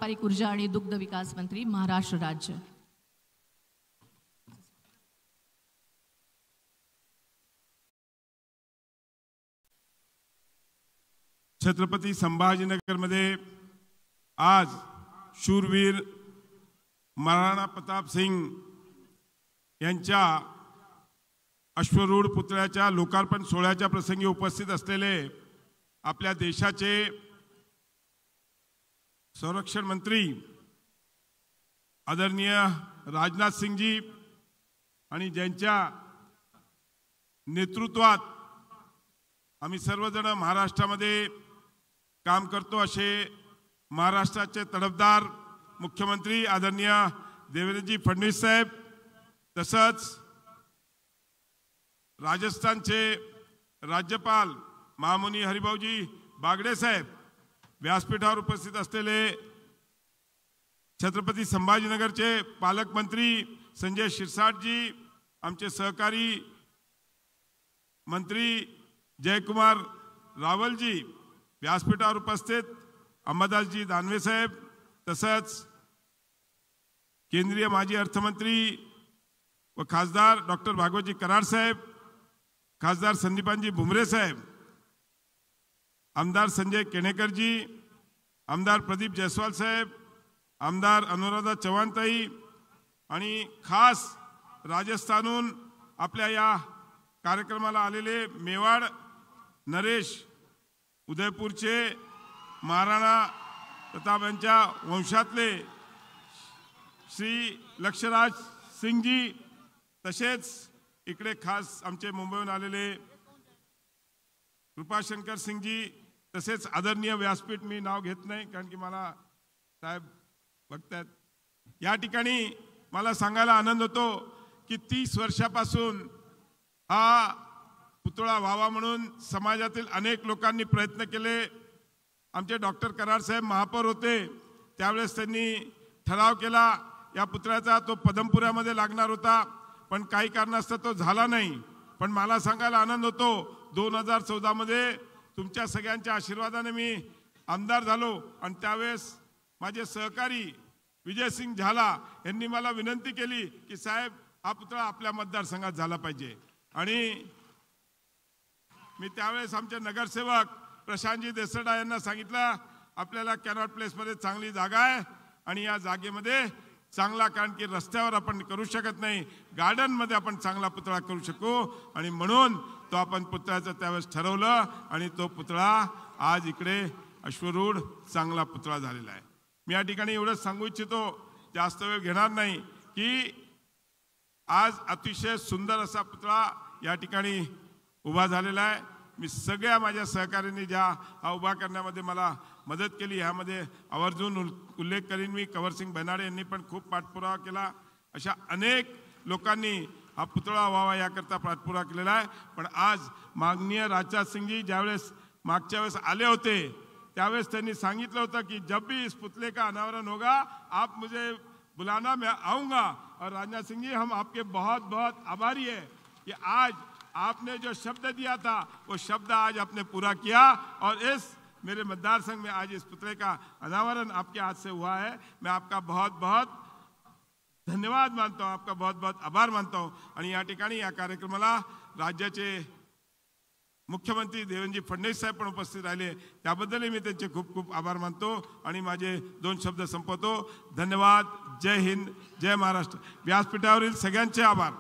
पारंपरिक ऊर्जा आणि दुग्ध विकास मंत्री महाराष्ट्र राज्य। छत्रपती संभाजीनगर मध्ये आज शूरवीर महाराणा प्रताप सिंग यांच्या अश्वरूढ पुतळ्याच्या लोकार्पण सोहळ्याच्या प्रसंगी उपस्थित असलेले आपल्या देशाचे संरक्षण मंत्री आदरणीय राजनाथ सिंग जी आणि ज्यांच्या नेतृत्वात आम्ही सर्वजण महाराष्ट्रामध्ये काम करतो असे महाराष्ट्राचे तडफदार मुख्यमंत्री आदरणीय देवेंद्रजी फडणवीस साहेब, तसंच राजस्थानचे राज्यपाल महामुनी हरिभाऊजी बागडे साहेब, व्यासपीठावर उपस्थित असलेले छत्रपती संभाजीनगरचे पालकमंत्री संजय शिरसाट जी, आमचे सहकारी मंत्री जयकुमार रावल जी, व्यासपीठावर उपस्थित अंबादासजी दानवे साहेब, तसंच केंद्रीय माजी अर्थमंत्री व खासदार डॉक्टर भागवतजी कराड साहेब, खासदार संदीपानजी भुमरे साहेब, आमदार संजय केणेकर जी, आमदार प्रदीप जयस्वाल साहेब, आमदार अनुराधा चव्हाणताई आणि खास राजस्थानहून आपल्या या कार्यक्रमाला आलेले मेवाड नरेश, उदयपूरचे महाराणा प्रताप यांच्या वंशातले श्री लक्षराज सिंगजी, तसेच इकडे खास आमचे मुंबईहून आलेले कृपाशंकर सिंगजी, तसेच आदरणीय व्यासपीठ मी नाव घेत नाही कारण की मला साहेब बघतात। या ठिकाणी मला सांगायला आनंद होतो की 30 वर्षापासून हा पुतळा व्हावा म्हणून समाजातील अनेक लोकांनी प्रयत्न केले। आमचे डॉक्टर कराड साहेब महापौर होते त्यावेळेस त्यांनी ठराव केला या पुतळ्याचा, तो पदमपुऱ्यामध्ये लागणार होता पण काही कारणास्तव तो झाला नाही। पण मला सांगायला आनंद होतो 2014 मध्ये तुमच्या सगळ्यांच्या आशीर्वादाने मी आमदार झालो आणि त्यावेळेस माझे सहकारी विजयसिंग झाला यांनी मला विनंती केली की साहेब हा पुतळा आपल्या मतदारसंघात झाला पाहिजे। आणि मी त्यावेळेस आमचे नगरसेवक प्रशांतजी देसरडा यांना सांगितलं आपल्याला कॅनॉट प्लेसमध्ये चांगली जागा आहे आणि या जागेमध्ये चांगला, कारण की रस्त्यावर आपण करू शकत नाही, गार्डनमध्ये आपण चांगला पुतळा करू शकू आणि म्हणून तो आपण पुतळ्याचं त्यावेळेस ठरवलं आणि तो पुतळा आज इकडे अश्वरूढ चांगला पुतळा झालेला आहे। मी या ठिकाणी एवढंच सांगू इच्छितो, जास्त वेळ घेणार नाही, की आज अतिशय सुंदर असा पुतळा या ठिकाणी उभा झालेला आहे। मी सगळ्या माझ्या सहकाऱ्यांनी ज्या हा उभा करण्यामध्ये मला मदत केली ह्यामध्ये आवर्जून उल्लेख करीन मी, कंवरसिंग बेनाडे यांनी पण खूप पाठपुरावा केला। अशा अनेक लोकांनी हा पुतळा व्हावा याकरता पाठपुरावा केलेला आहे। पण आज माननीय राजनाथ सिंगजी ज्यावेळेस मागच्या वेळेस आले होते त्यावेळेस त्यांनी सांगितलं होतं की जब भी इस पुतले का अनावरण होगा आप मुझे बुलाना, मैं आऊँगा। और राजनाथ सिंह जी हम आपके बहुत बहुत आभारी है कि आज आपने जो शब्द दिया था वो शब्द आज आपने पूरा किया और इस मेरे मतदार संघ में आज इस पुतले का अनावरण आपके हाथ से हुआ है। मैं आपका बहुत बहुत धन्यवाद मानता हूँ, आपका बहुत बहुत आभार मानता हूँ। आणि या ठिकाणी या कार्यक्रमाला राज्याचे मुख्यमंत्री देवेंद्रजी फडणवीस साहेब पण उपस्थित राहिले, त्याबद्दलही मी त्यांचे खूप खूप आभार मानतो आणि माझे 2 शब्द संपवतो। धन्यवाद। जय हिंद, जय महाराष्ट्र। व्यासपीठावरील सगळ्यांचे आभार।